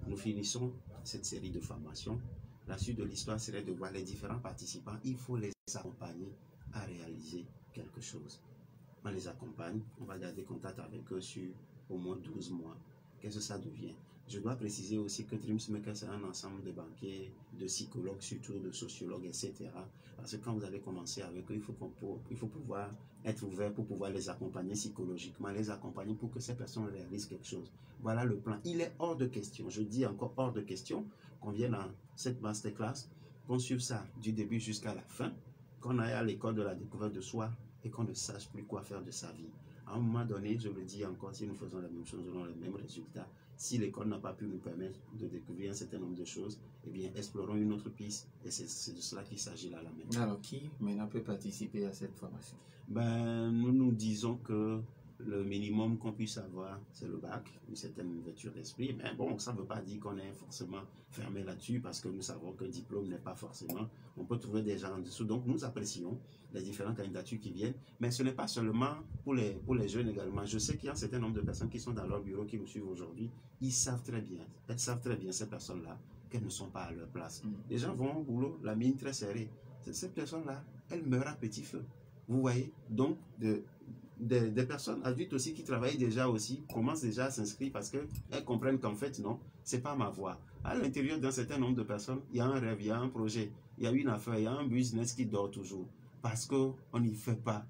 Nous finissons cette série de formations. La suite de l'histoire serait de voir les différents participants. Il faut les accompagner à réaliser quelque chose. On les accompagne, on va garder contact avec eux sur au moins 12 mois. Qu'est-ce que ça devient? Je dois préciser aussi que Dreamsmaker, c'est un ensemble de banquiers, de psychologues, surtout de sociologues, etc. Parce que quand vous allez commencer avec eux, il faut pouvoir être ouvert pour pouvoir les accompagner psychologiquement, les accompagner pour que ces personnes réalisent quelque chose. Voilà le plan. Il est hors de question, je dis encore hors de question, qu'on vienne dans cette masterclass, qu'on suive ça du début jusqu'à la fin, qu'on aille à l'école de la découverte de soi et qu'on ne sache plus quoi faire de sa vie. À un moment donné, je le dis encore, si nous faisons la même chose, nous aurons les mêmes résultats. Si l'école n'a pas pu nous permettre de découvrir un certain nombre de choses, eh bien, explorons une autre piste. Et c'est de cela qu'il s'agit là maintenant. Alors, qui maintenant peut participer à cette formation? Ben, nous disons que le minimum qu'on puisse avoir, c'est le bac, une certaine ouverture d'esprit. Mais bon, ça ne veut pas dire qu'on est forcément fermé là-dessus, parce que nous savons que le diplôme n'est pas forcément. On peut trouver des gens en dessous. Donc, nous apprécions les différentes candidatures qui viennent. Mais ce n'est pas seulement pour les jeunes également. Je sais qu'il y a un certain nombre de personnes qui sont dans leur bureau, qui nous suivent aujourd'hui. Ils savent très bien, elles savent très bien, ces personnes-là, qu'elles ne sont pas à leur place. Les gens vont au boulot, la mine très serrée. Ces personnes-là, elles meurent à petit feu. Vous voyez? Donc, des personnes adultes aussi qui travaillent déjà aussi commencent déjà à s'inscrire parce qu'elles comprennent qu'en fait, non, c'est pas ma voie. À l'intérieur d'un certain nombre de personnes, il y a un rêve, il y a un projet, il y a une affaire, il y a un business qui dort toujours parce qu'on n'y fait pas,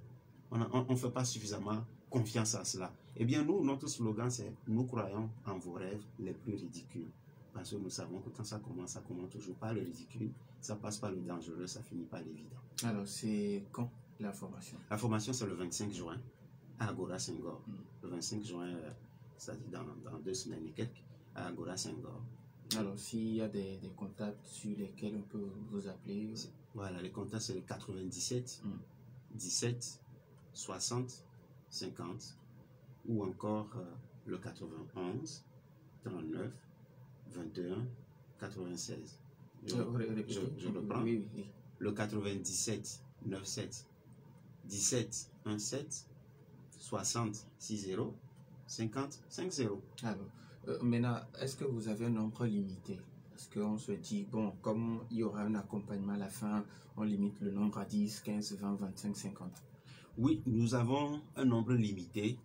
on fait pas suffisamment confiance à cela. Eh bien, nous, notre slogan, c'est « Nous croyons en vos rêves les plus ridicules ». parce que nous savons que quand ça commence toujours par le ridicule, ça passe par le dangereux, ça finit par l'évident. Alors, c'est quand la formation? La formation, c'est le 25 juin à Agora Senghor. Le 25 juin, c'est-à-dire dans 2 semaines et quelques, à Agora Senghor. Alors, s'il y a des contacts sur lesquels on peut vous appeler? Voilà, les contacts, c'est le 97 17 60 50 ou encore le 91 39 21 96. Je reprends. Oui. Le 97 97 17 17 60 60 50 50. Alors, maintenant, est-ce que vous avez un nombre limité? Parce qu'on se dit, bon, comme il y aura un accompagnement à la fin, on limite le nombre à 10, 15, 20, 25, 50. Oui, nous avons un nombre limité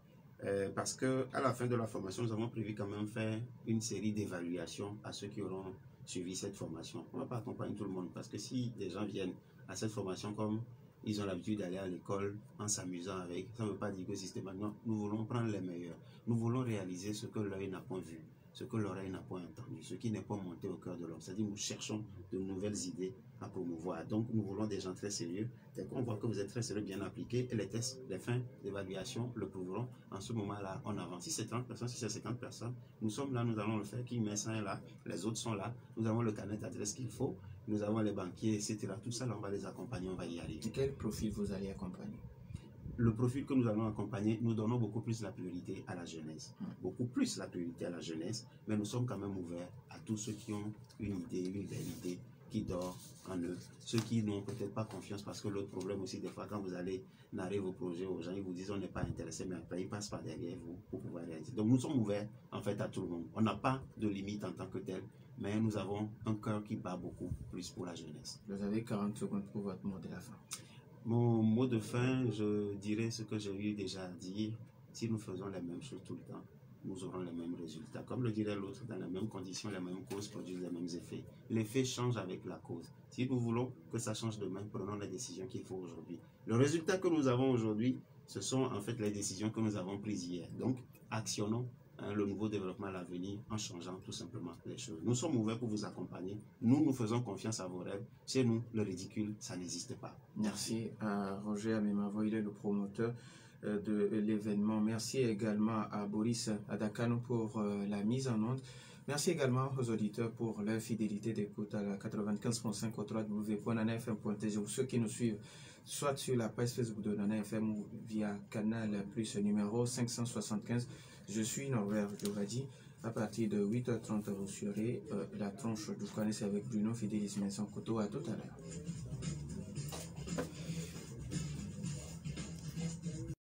parce que à la fin de la formation, nous avons prévu quand même faire une série d'évaluations à ceux qui auront suivi cette formation. On ne va pas accompagner tout le monde parce que si des gens viennent à cette formation comme ils ont l'habitude d'aller à l'école en s'amusant avec, ça ne veut pas dire que systématiquement, nous voulons prendre les meilleurs. Nous voulons réaliser ce que l'œil n'a pas vu, ce que l'oreille n'a pas entendu, ce qui n'est pas monté au cœur de l'homme. C'est-à-dire nous cherchons de nouvelles idées à promouvoir. Donc nous voulons des gens très sérieux. Dès qu'on voit que vous êtes très sérieux, bien appliqué, et les tests, les fins d'évaluation le prouveront. En ce moment-là, on avance. Si c'est 30 personnes, si c'est 50 personnes, nous sommes là, nous allons le faire. Qui met ça est là, les autres sont là. Nous avons le carnet d'adresse qu'il faut. Nous avons les banquiers, etc. Tout ça, là, on va les accompagner, on va y arriver. Quel profil vous allez accompagner? Le profil que nous allons accompagner, nous donnons beaucoup plus la priorité à la jeunesse. Beaucoup plus la priorité à la jeunesse, mais nous sommes quand même ouverts à tous ceux qui ont une idée, une belle idée, qui dort en eux. Ceux qui n'ont peut-être pas confiance, parce que l'autre problème aussi, des fois, quand vous allez narrer vos projets aux gens, ils vous disent on n'est pas intéressé, mais après, ils passent par derrière vous pour pouvoir réaliser. Donc, nous sommes ouverts, en fait, à tout le monde. On n'a pas de limite en tant que tel, mais nous avons un cœur qui bat beaucoup plus pour la jeunesse. Vous avez 40 secondes pour votre mot de la fin. Mon mot de fin, je dirais ce que j'ai eu déjà à dire. Si nous faisons les mêmes choses tout le temps, nous aurons les mêmes résultats. Comme le dirait l'autre, dans les mêmes conditions, les mêmes causes produisent les mêmes effets. L'effet change avec la cause. Si nous voulons que ça change demain, prenons les décisions qu'il faut aujourd'hui. Le résultat que nous avons aujourd'hui, ce sont en fait les décisions que nous avons prises hier. Donc, actionnons le nouveau développement à l'avenir en changeant tout simplement les choses. Nous sommes ouverts pour vous accompagner. Nous faisons confiance à vos rêves. Chez nous, le ridicule, ça n'existe pas. Merci à Roger Amemavo, il est le promoteur de l'événement. Merci également à Boris Adakano pour la mise en onde. Merci également aux auditeurs pour leur fidélité d'écoute à la 95.5 au www.nanafm.tg ou ceux qui nous suivent soit sur la page Facebook de Nana FM ou via Canal Plus numéro 575. Je suis Norbert Giovadi. À partir de 8h30, vous serez la tronche du connaissez avec Bruno Fidélis Vincent Couteau. À tout à l'heure.